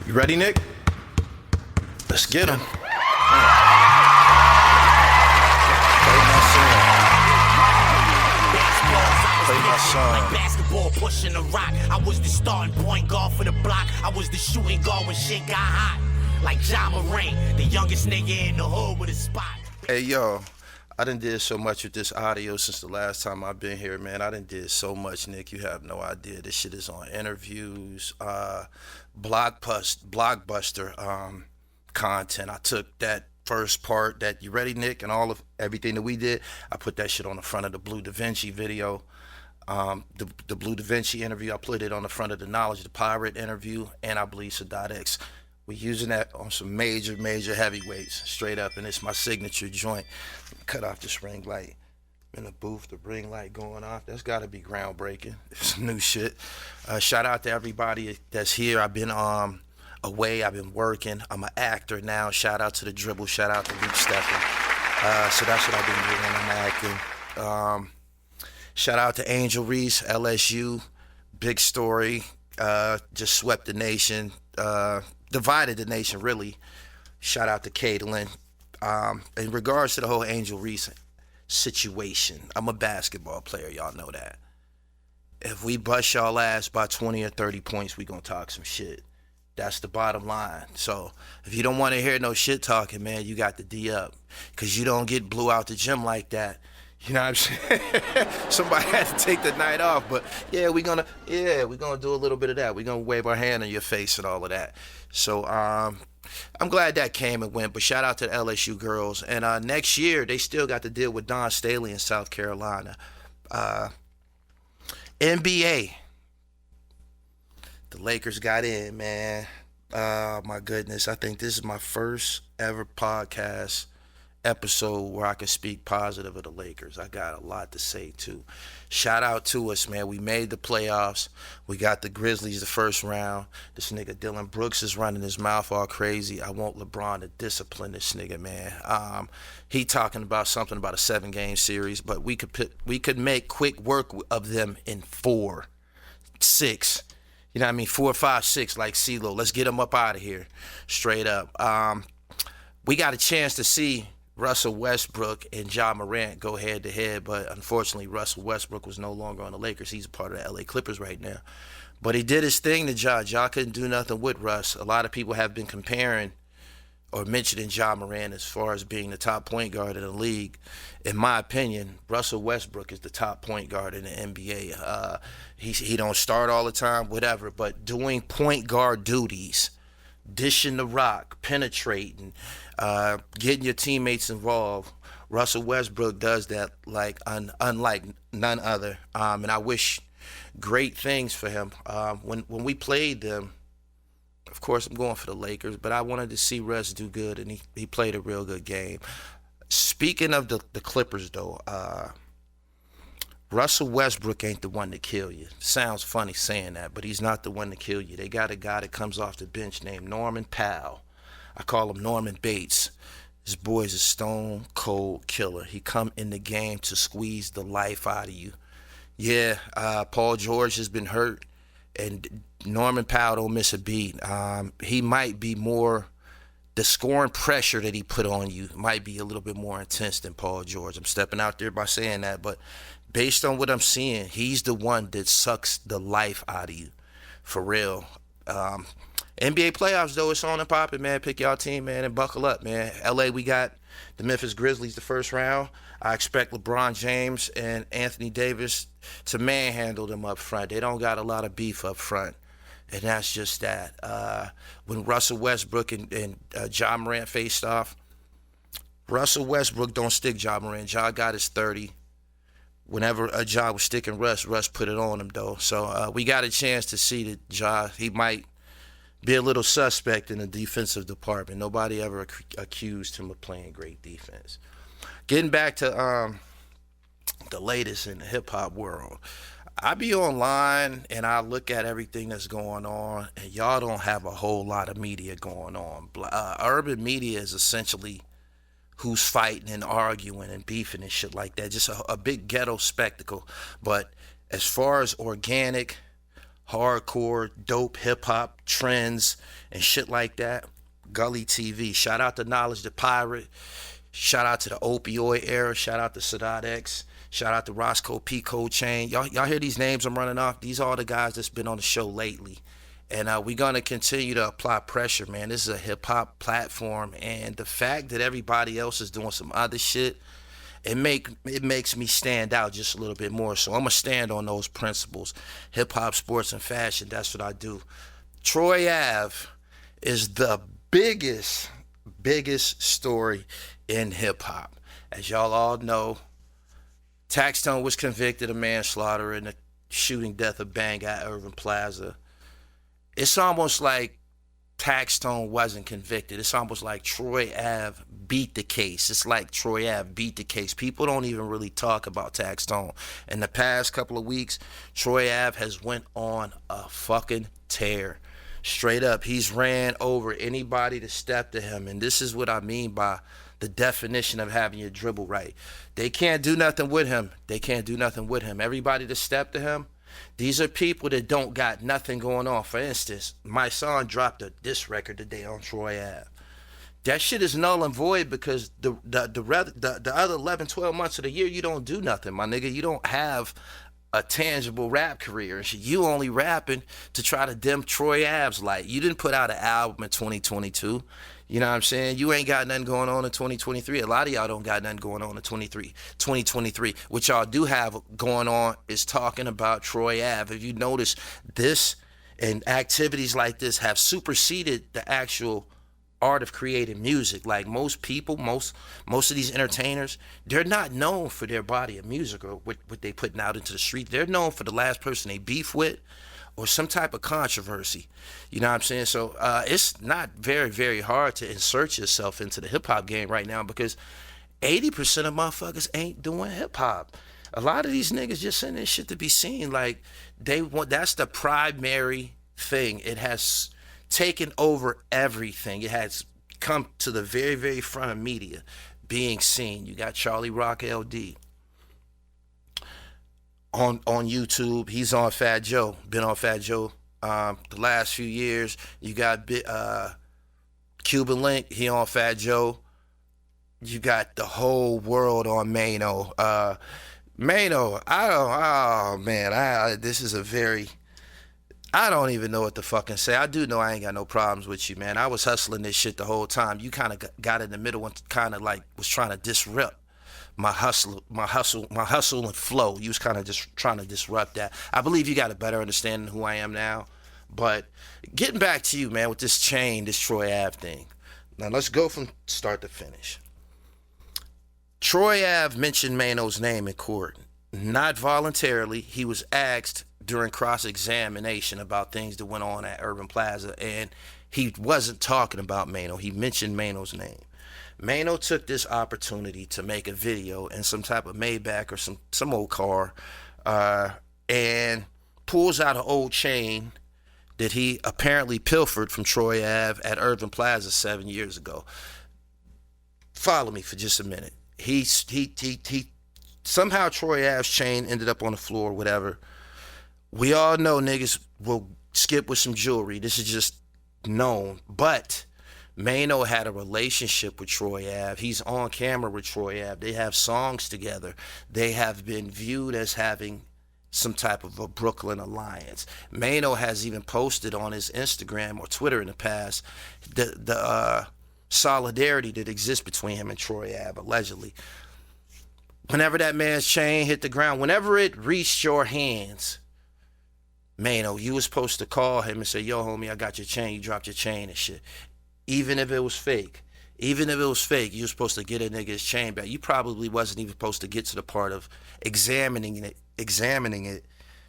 You ready, Nick? Let's get him. Play my song. Like basketball pushing the rock. I was the starting point guard for the block. I was the shooting guard when shit got hot. Like Ja Morant, the youngest nigga in the hood with a spot. Hey, yo. I done did so much with this audio since the last time I've been here, man. I done did so much, Nick. You have no idea. This shit is on interviews, blockbuster content. I took that first part that you ready, Nick, and all of everything that we did. I put that shit on the front of the Blue Da Vinci video, the Blue Da Vinci interview. I put it on the front of the Knowledge the Pirate interview, and I believe Sadat X. We're using that on some major heavyweights, straight up, and it's my signature joint. Cut off this ring light. In the booth, the ring light going off. That's got to be groundbreaking. It's new shit. Shout out to everybody that's here. I've been away. I've been working. I'm an actor now. Shout out to the Dribble. Shout out to Luke Steffen. So that's what I've been doing. I'm acting. Shout out to Angel Reese, LSU. Big story. Just swept the nation. Divided the nation, really. Shout out to Caitlin. In regards to the whole Angel Reese situation, I'm a basketball player, y'all know that. If we bust y'all ass by 20 or 30 points, we gonna talk some shit. That's the bottom line. So if you don't want to hear no shit talking, man, you got the D up. Because you don't get blew out the gym like that. You know what I'm saying? Somebody had to take the night off, but we're gonna do a little bit of that. We're gonna wave our hand in your face and all of that. So I'm glad that came and went, but shout out to the LSU girls. And next year they still got to deal with Don Staley in South Carolina. NBA. The Lakers got in, man. Oh my goodness. I think this is my first ever podcast episode where I can speak positive of the Lakers. I got a lot to say too. Shout out to us, man. We made the playoffs. We got the Grizzlies the first round. This nigga Dylan Brooks is running his mouth all crazy. I want LeBron to discipline this nigga, man. He talking about something about a 7-game series, but we could make quick work of them in 4, 6. You know what I mean? 4, 5, 6 like CeeLo. Let's get them up out of here. Straight up. We got a chance to see Russell Westbrook and Ja Morant go head-to-head, but unfortunately Russell Westbrook was no longer on the Lakers. He's a part of the LA Clippers right now. But he did his thing to Ja. Ja couldn't do nothing with Russ. A lot of people have been comparing or mentioning Ja Morant as far as being the top point guard in the league. In my opinion, Russell Westbrook is the top point guard in the NBA. He don't start all the time, whatever, but doing point guard duties, dishing the rock, penetrating, getting your teammates involved. Russell Westbrook does that like unlike none other. And I wish great things for him. When we played them, of course I'm going for the Lakers, but I wanted to see Russ do good, and he played a real good game. Speaking of the Clippers, though, Russell Westbrook ain't the one to kill you. Sounds funny saying that, but he's not the one to kill you. They got a guy that comes off the bench named Norman Powell. I call him Norman Bates. This boy's a stone cold killer. He come in the game to squeeze the life out of you. Yeah, Paul George has been hurt, and Norman Powell don't miss a beat. He might be more, the scoring pressure that he put on you might be a little bit more intense than Paul George. I'm stepping out there by saying that, but based on what I'm seeing, he's the one that sucks the life out of you, for real. NBA playoffs, though, it's on and popping, man. Pick y'all team, man, and buckle up, man. LA, we got the Memphis Grizzlies the first round. I expect LeBron James and Anthony Davis to manhandle them up front. They don't got a lot of beef up front, and that's just that. When Russell Westbrook and Ja Morant faced off, Russell Westbrook don't stick Ja Morant. Ja got his 30. Whenever Ja was sticking Russ put it on him, though. So we got a chance to see that Ja, he might be a little suspect in the defensive department. Nobody ever accused him of playing great defense. Getting back to the latest in the hip-hop world, I be online and I look at everything that's going on, and y'all don't have a whole lot of media going on. Urban media is essentially who's fighting and arguing and beefing and shit like that. Just a big ghetto spectacle. But as far as organic, hardcore, dope hip-hop trends and shit like that, Gully TV. Shout out to Knowledge the Pirate. Shout out to the opioid era. Shout out to Sadat X. Shout out to Roscoe P. Cold Chain. Y'all hear these names I'm running off? These are all the guys that's been on the show lately. And we're going to continue to apply pressure, man. This is a hip-hop platform. And the fact that everybody else is doing some other shit, it makes me stand out just a little bit more. So I'm going to stand on those principles. Hip-hop, sports, and fashion, that's what I do. Troy Ave is the biggest story in hip-hop. As y'all all know, Taxstone was convicted of manslaughter in the shooting death of Bang at Irving Plaza. It's almost like Taxstone wasn't convicted. It's almost like Troy Ave beat the case. It's like Troy Ave beat the case. People don't even really talk about Taxstone. In the past couple of weeks, Troy Ave has went on a fucking tear. Straight up, he's ran over anybody to step to him. And this is what I mean by the definition of having your dribble right. They can't do nothing with him. Everybody to step to him, these are people that don't got nothing going on. For instance, my son dropped a diss record today on Troy Ave. That shit is null and void because the other 11, 12 months of the year, you don't do nothing, my nigga. You don't have a tangible rap career. You only rapping to try to dim Troy Ave's light. You didn't put out an album in 2022. You know what I'm saying? You ain't got nothing going on in 2023. A lot of y'all don't got nothing going on in 2023. What y'all do have going on is talking about Troy Ave. If you notice, this and activities like this have superseded the actual art of creating music. Like most people, most of these entertainers, they're not known for their body of music or what they putting out into the street. They're known for the last person they beef with or some type of controversy. You know what I'm saying? So it's not very, very hard to insert yourself into the hip-hop game right now because 80% of motherfuckers ain't doing hip-hop. A lot of these niggas just sending this shit to be seen. Like, that's the primary thing. It has taken over everything. It has come to the very, very front of media, being seen. You got Charlie Rock LD on YouTube. He's on Fat Joe. Been on Fat Joe the last few years. You got Cuban Link. He on Fat Joe. You got the whole world on Maino. Maino, this is a very, I don't even know what to fucking say. I do know I ain't got no problems with you, man. I was hustling this shit the whole time. You kind of got in the middle and kind of like was trying to disrupt my hustle and flow. You was kind of just trying to disrupt that. I believe you got a better understanding of who I am now. But getting back to you, man, with this chain, this Troy Ave thing. Now let's go from start to finish. Troy Ave mentioned Maino's name in court. Not voluntarily. He was asked during cross-examination about things that went on at Urban Plaza, and he wasn't talking about Maino. He mentioned Maino's name. Maino took this opportunity to make a video in some type of Maybach or some old car, and pulls out an old chain that he apparently pilfered from Troy Ave at Irving Plaza 7 years ago. Follow me for just a minute. He somehow Troy Ave's chain ended up on the floor, whatever. We all know niggas will skip with some jewelry. This is just known. But Maino had a relationship with Troy Ave. He's on camera with Troy Ave. They have songs together. They have been viewed as having some type of a Brooklyn alliance. Maino has even posted on his Instagram or Twitter in the past the solidarity that exists between him and Troy Ave, allegedly. Whenever that man's chain hit the ground, whenever it reached your hands, Maino, you was supposed to call him and say, yo, homie, I got your chain. You dropped your chain and shit. Even if it was fake. You were supposed to get a nigga his chain back. You probably wasn't even supposed to get to the part of examining it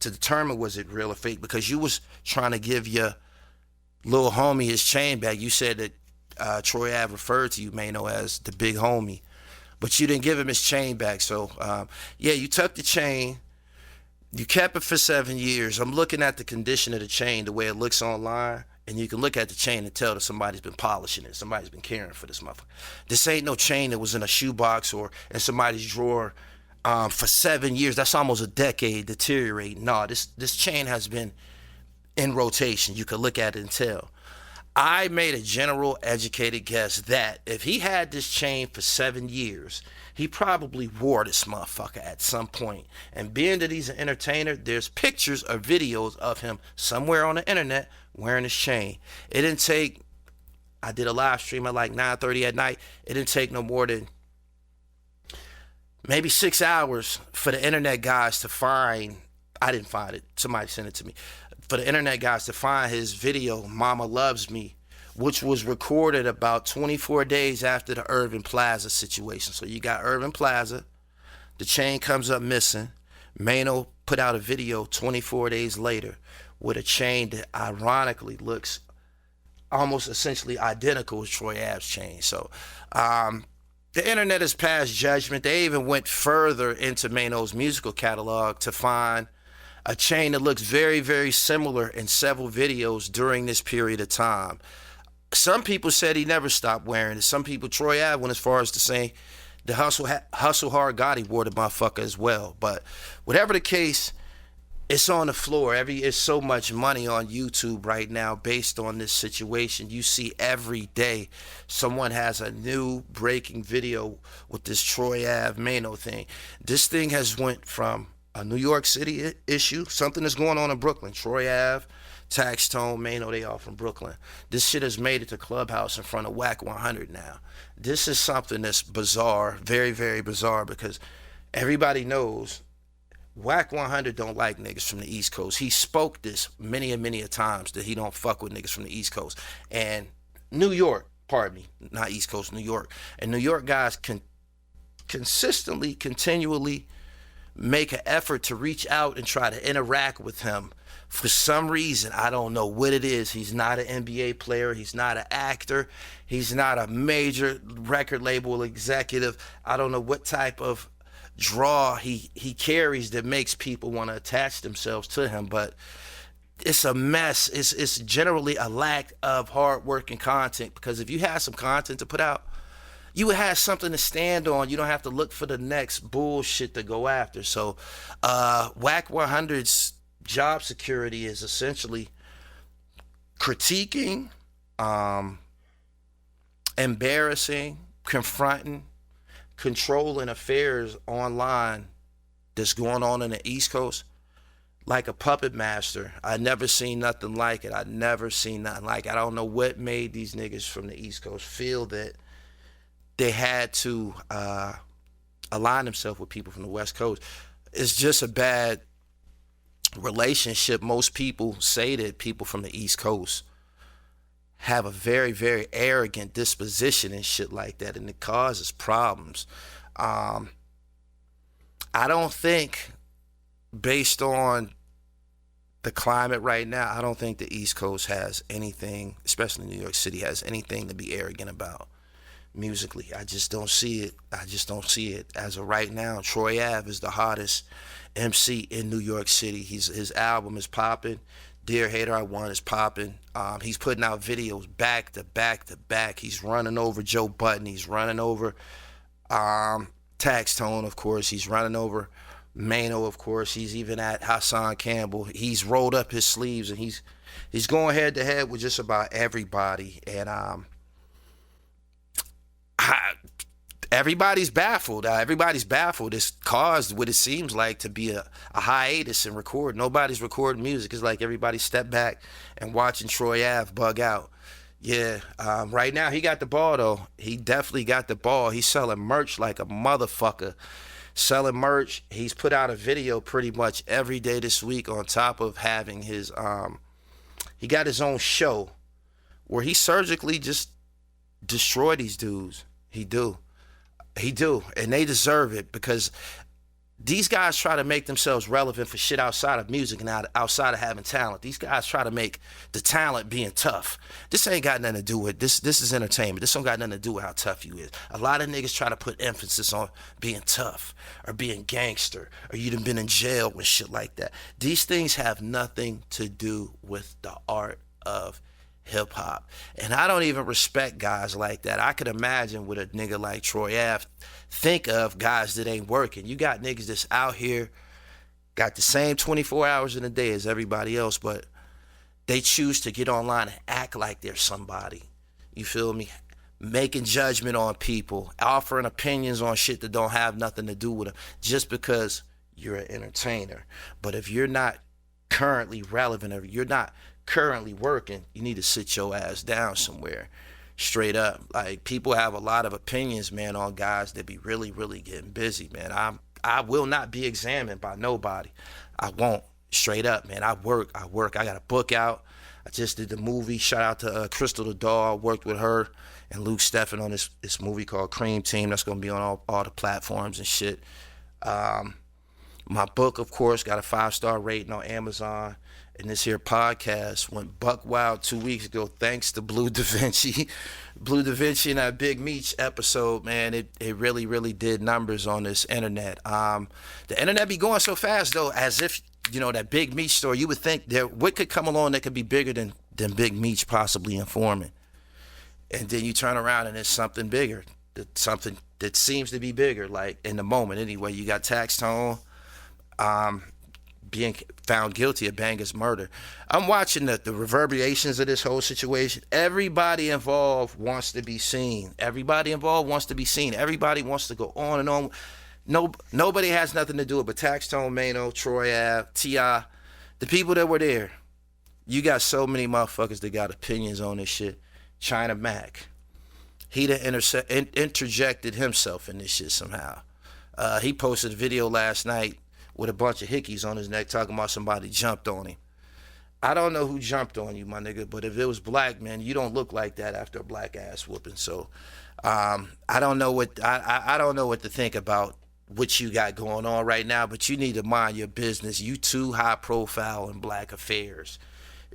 to determine was it real or fake, because you was trying to give your little homie his chain back. You said that Troy Ave referred to you, Maino, as the big homie, but you didn't give him his chain back. So, you took the chain. You kept it for 7 years. I'm looking at the condition of the chain, the way it looks online, and you can look at the chain and tell that somebody's been polishing it. Somebody's been caring for this motherfucker. This ain't no chain that was in a shoebox or in somebody's drawer for 7 years. That's almost a decade deteriorating. No, this chain has been in rotation. You could look at it and tell. I made a general educated guess that if he had this chain for 7 years, he probably wore this motherfucker at some point. And being that he's an entertainer, there's pictures or videos of him somewhere on the internet wearing his chain. It didn't take, I did a live stream at like 9:30 at night. It didn't take no more than maybe 6 hours for the internet guys to find, I didn't find it, somebody sent it to me, for the internet guys to find his video, Mama Loves Me, which was recorded about 24 days after the Irving Plaza situation. So you got Irving Plaza, the chain comes up missing. Maino put out a video 24 days later with a chain that ironically looks almost essentially identical as Troy Ave's chain. So the internet has passed judgment. They even went further into Maino's musical catalog to find a chain that looks very, very similar in several videos during this period of time. Some people said he never stopped wearing it. Some people, Troy Ave went as far as to say the hustle hard Gotti wore the motherfucker as well. But whatever the case, it's on the floor. It's so much money on YouTube right now based on this situation. You see every day someone has a new breaking video with this Troy Ave Maino thing. This thing has went from a New York City issue, something that's going on in Brooklyn. Troy Ave, Tax Tone, Maino, they all from Brooklyn. This shit has made it to Clubhouse in front of WACK 100 now. This is something that's bizarre, very, very bizarre, because everybody knows WACK 100 don't like niggas from the East Coast. He spoke this many and many a times that he don't fuck with niggas from the East Coast. And New York, pardon me, not East Coast, New York. And New York guys can consistently, continually make an effort to reach out and try to interact with him. For some reason, I don't know what it is. He's not an NBA player. He's not an actor. He's not a major record label executive. I don't know what type of draw he carries that makes people want to attach themselves to him, but it's a mess. It's generally a lack of hard-working content, because if you had some content to put out, you would have something to stand on. You don't have to look for the next bullshit to go after. So WACK 100's job security is essentially critiquing, embarrassing, confronting, controlling affairs online that's going on in the East Coast like a puppet master. I never seen nothing like it. I don't know what made these niggas from the East Coast feel that they had to align themselves with people from the West Coast. It's just a bad relationship. Most people say that people from the East Coast have a very, very arrogant disposition and shit like that, and it causes problems. I don't think, based on the climate right now, I don't think the East Coast has anything, especially New York City, has anything to be arrogant about musically. I just don't see it. As of right now, Troy Ave is the hottest MC in New York City. His album is popping. Dear Hater, I Won is popping. He's putting out videos back to back to back. He's running over Joe Budden. He's running over Tax Tone, of course. He's running over Maino, of course. He's even at Hassan Campbell. He's rolled up his sleeves, and he's going head to head with just about everybody. And everybody's baffled. It's caused what it seems like to be a hiatus in record. Nobody's recording music. It's like everybody stepped back and watching Troy Ave bug out. Yeah, right now he got the ball, though. He definitely got the ball. He's selling merch like a motherfucker. Selling merch. He's put out a video pretty much every day this week, on top of having his, he got his own show where he surgically just destroy these dudes. He do. And they deserve it, because these guys try to make themselves relevant for shit outside of music and outside of having talent. These guys try to make the talent being tough. This ain't got nothing to do with this. This is entertainment. This don't got nothing to do with how tough you is. A lot of niggas try to put emphasis on being tough or being gangster, or you done been in jail and shit like that. These things have nothing to do with the art of hip hop. And I don't even respect guys like that. I could imagine what a nigga like Troy Ave think of guys that ain't working. You got niggas that's out here, got the same 24 hours in a day as everybody else, but they choose to get online and act like they're somebody. You feel me? Making judgment on people, offering opinions on shit that don't have nothing to do with them just because you're an entertainer. But if you're not currently relevant, or you're not currently working, you need to sit your ass down somewhere. Straight up. Like, people have a lot of opinions, man, on guys that be really, really getting busy, man. I will not be examined by nobody. I won't. Straight up, man. I work. I got a book out. I just did the movie. Shout out to Crystal the Doll. Worked with her and Luke Steffen on this movie called Cream Team. That's going to be on all the platforms and shit. My book, of course, got a 5-star rating on Amazon. And this here podcast went buck wild 2 weeks ago thanks to Blue Da Vinci. Blue Da Vinci and that Big Meech episode, man, it really, really did numbers on this internet. The internet be going so fast, though, as if, that Big Meech story, you would think what could come along that could be bigger than Big Meech possibly informing. And then you turn around and it's something bigger, something that seems to be bigger, like in the moment anyway. You got Tax Tone being found guilty of Banger's murder. I'm watching the reverberations of this whole situation. Everybody involved wants to be seen. Everybody wants to go on and on. Nobody has nothing to do with it but Tax Tone, Maino, Troy Ave, T.I., the people that were there. You got so many motherfuckers that got opinions on this shit. China Mac. He done interjected himself in this shit somehow. He posted a video last night with a bunch of hickeys on his neck talking about somebody jumped on him. I don't know who jumped on you, my nigga, but if it was black, man, you don't look like that after a black ass whooping. So I don't know what to think about what you got going on right now, but you need to mind your business. You too high profile in black affairs.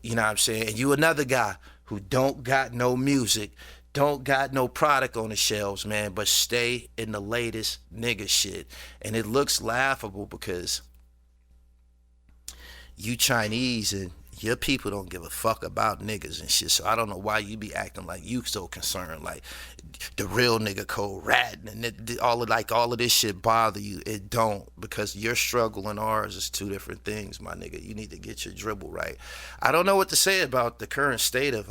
You know what I'm saying? And you another guy who don't got no music, don't got no product on the shelves, man, but stay in the latest nigga shit. And it looks laughable because you Chinese and your people don't give a fuck about niggas and shit. So I don't know why you be acting like you so concerned, like the real nigga code ratting and all of this shit bother you. It don't, because your struggle and ours is two different things, my nigga. You need to get your dribble right. I don't know what to say about the current state of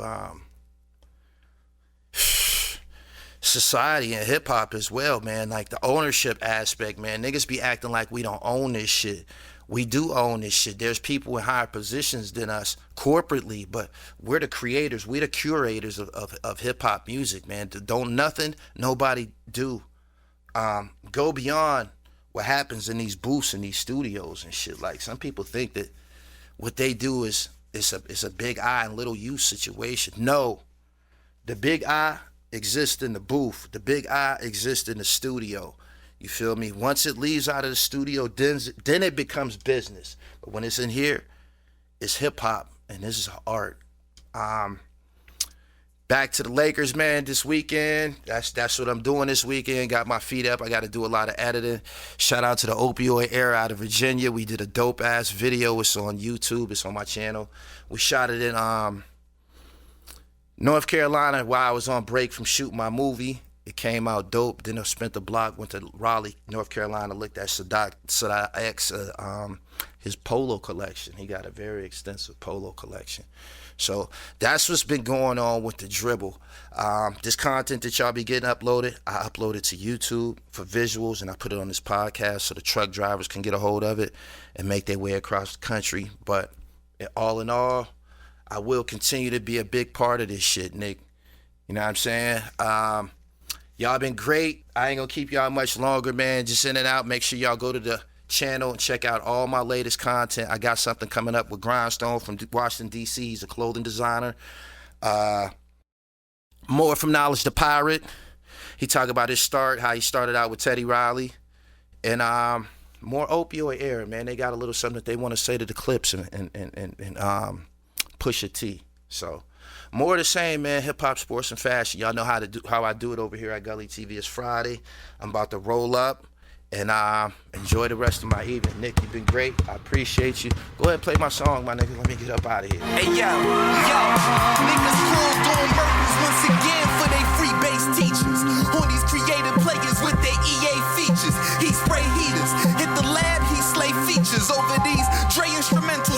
society and hip hop as well, man. Like the ownership aspect, man. Niggas be acting like we don't own this shit. We do own this shit. There's people in higher positions than us corporately, but we're the creators. We the curators of hip hop music, man. Don't nothing nobody do go beyond what happens in these booths and these studios and shit. Like, some people think that what they do is a big I and little you situation. No, the big I exists in the booth. The big I exists in the studio. You feel me? Once it leaves out of the studio, then it becomes business. But when it's in here, it's hip hop, and this is art. Back to the Lakers, man, this weekend. That's what I'm doing this weekend. Got my feet up. I got to do a lot of editing. Shout out to the Opioid Era out of Virginia. We did a dope-ass video. It's on YouTube. It's on my channel. We shot it in North Carolina while I was on break from shooting my movie. It came out dope. Then I spent the block, went to Raleigh, North Carolina, looked at Sadat X, his polo collection. He got a very extensive polo collection. So that's what's been going on with the Dribble. This content that y'all be getting uploaded, I upload it to YouTube for visuals, and I put it on this podcast so the truck drivers can get a hold of it and make their way across the country. But all in all, I will continue to be a big part of this shit, Nick. You know what I'm saying? Y'all been great. I ain't gonna keep y'all much longer, man. Just in and out. Make sure y'all go to the channel and check out all my latest content. I got something coming up with Grindstone from Washington, D.C. He's a clothing designer. More from Knowledge the Pirate. He talk about his start, how he started out with Teddy Riley. And more Opioid Era, man. They got a little something that they want to say to the Clips and Pusha T. So more of the same, man. Hip hop, sports, and fashion. Y'all know how I do it over here at Gully TV. It's Friday. I'm about to roll up and enjoy the rest of my evening. Nick, you've been great. I appreciate you. Go ahead and play my song, my nigga. Let me get up out of here. Hey yo, niggas cool doing murders once again for they free base teachers. On these creative players with their EA features. He spray heaters, hit the lab, he slay features over these Dre instrumentals.